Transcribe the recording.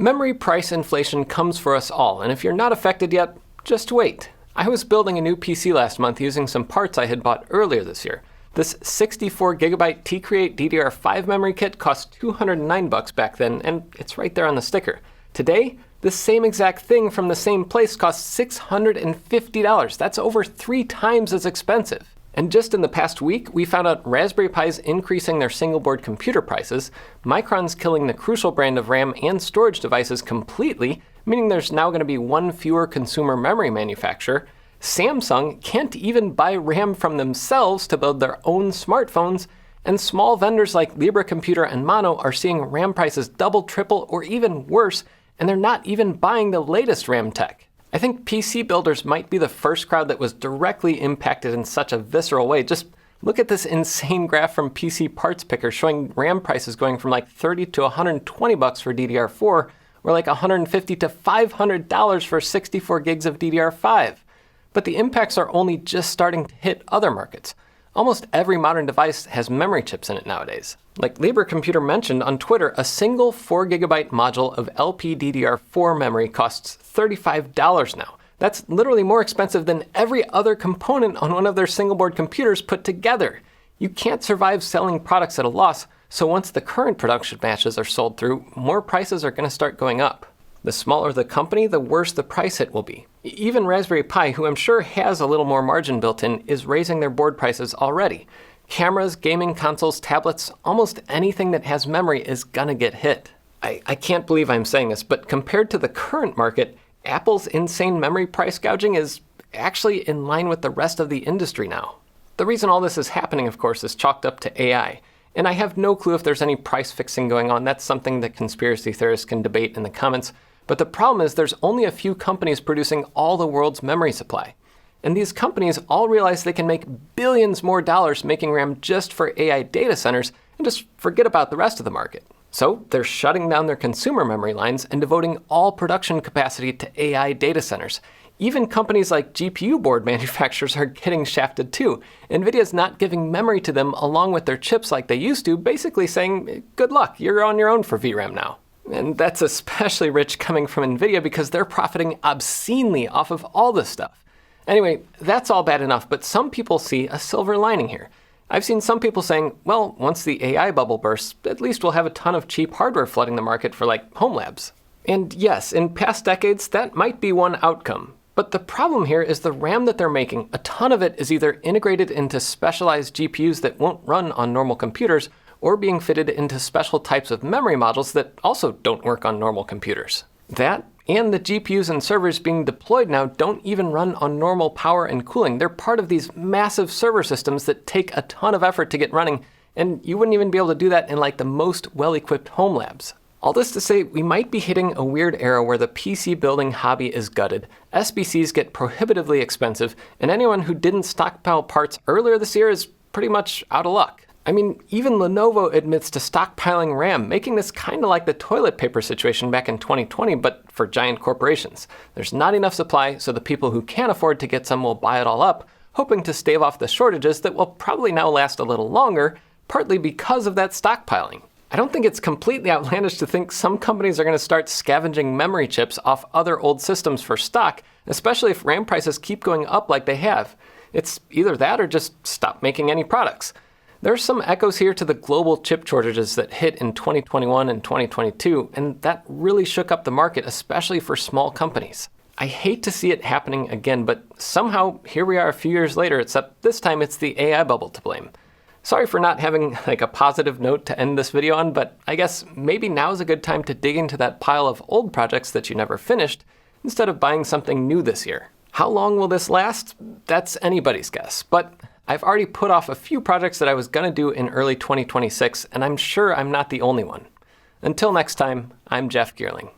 Memory price inflation comes for us all, and if you're not affected yet, just wait. I was building a new PC last month using some parts I had bought earlier this year. This 64GB T-Create DDR5 memory kit cost $209 back then, and it's right there on the sticker. Today, this same exact thing from the same place costs $650. That's over 3 times as expensive. And just in the past week, we found out Raspberry Pi's increasing their single-board computer prices, Micron's killing the Crucial brand of RAM and storage devices completely, meaning there's now going to be one fewer consumer memory manufacturer, Samsung can't even buy RAM from themselves to build their own smartphones, and small vendors like Libra Computer and Mono are seeing RAM prices double, triple, or even worse, and they're not even buying the latest RAM tech. I think PC builders might be the first crowd that was directly impacted in such a visceral way. Just look at this insane graph from PC Parts Picker showing RAM prices going from like $30 to $120 for DDR4, or like $150 to $500 for 64 gigs of DDR5. But the impacts are only just starting to hit other markets. Almost every modern device has memory chips in it nowadays. Like Libra Computer mentioned on Twitter, a single 4GB module of LPDDR4 memory costs $35 now. That's literally more expensive than every other component on one of their single-board computers put together. You can't survive selling products at a loss, so once the current production batches are sold through, more prices are going to start going up. The smaller the company, the worse the price hit will be. Even Raspberry Pi, who I'm sure has a little more margin built in, is raising their board prices already. Cameras, gaming consoles, tablets, almost anything that has memory is gonna get hit. I can't believe I'm saying this, but compared to the current market, Apple's insane memory price gouging is actually in line with the rest of the industry now. The reason all this is happening, of course, is chalked up to AI. And I have no clue if there's any price fixing going on. That's something that conspiracy theorists can debate in the comments. But the problem is there's only a few companies producing all the world's memory supply. And these companies all realize they can make billions more dollars making RAM just for AI data centers and just forget about the rest of the market. So they're shutting down their consumer memory lines and devoting all production capacity to AI data centers. Even companies like GPU board manufacturers are getting shafted too. NVIDIA's not giving memory to them along with their chips like they used to, basically saying, good luck, you're on your own for VRAM now. And that's especially rich coming from NVIDIA because they're profiting obscenely off of all this stuff. Anyway, that's all bad enough, but some people see a silver lining here. I've seen some people saying, well, once the AI bubble bursts, at least we'll have a ton of cheap hardware flooding the market for like home labs. And yes, in past decades, that might be one outcome. But the problem here is the RAM that they're making, a ton of it is either integrated into specialized GPUs that won't run on normal computers, or being fitted into special types of memory modules that also don't work on normal computers. That, and the GPUs and servers being deployed now don't even run on normal power and cooling. They're part of these massive server systems that take a ton of effort to get running, and you wouldn't even be able to do that in like the most well-equipped home labs. All this to say, we might be hitting a weird era where the PC building hobby is gutted, SBCs get prohibitively expensive, and anyone who didn't stockpile parts earlier this year is pretty much out of luck. I mean, even Lenovo admits to stockpiling RAM, making this kind of like the toilet paper situation back in 2020, but for giant corporations. There's not enough supply, so the people who can afford to get some will buy it all up, hoping to stave off the shortages that will probably now last a little longer, partly because of that stockpiling. I don't think it's completely outlandish to think some companies are going to start scavenging memory chips off other old systems for stock, especially if RAM prices keep going up like they have. It's either that or just stop making any products. There are some echoes here to the global chip shortages that hit in 2021 and 2022, and that really shook up the market, especially for small companies. I hate to see it happening again, but somehow here we are a few years later, except this time it's the AI bubble to blame. Sorry for not having like a positive note to end this video on, but I guess maybe now's a good time to dig into that pile of old projects that you never finished, instead of buying something new this year. How long will this last? That's anybody's guess, but I've already put off a few projects that I was gonna do in early 2026, and I'm sure I'm not the only one. Until next time, I'm Jeff Geerling.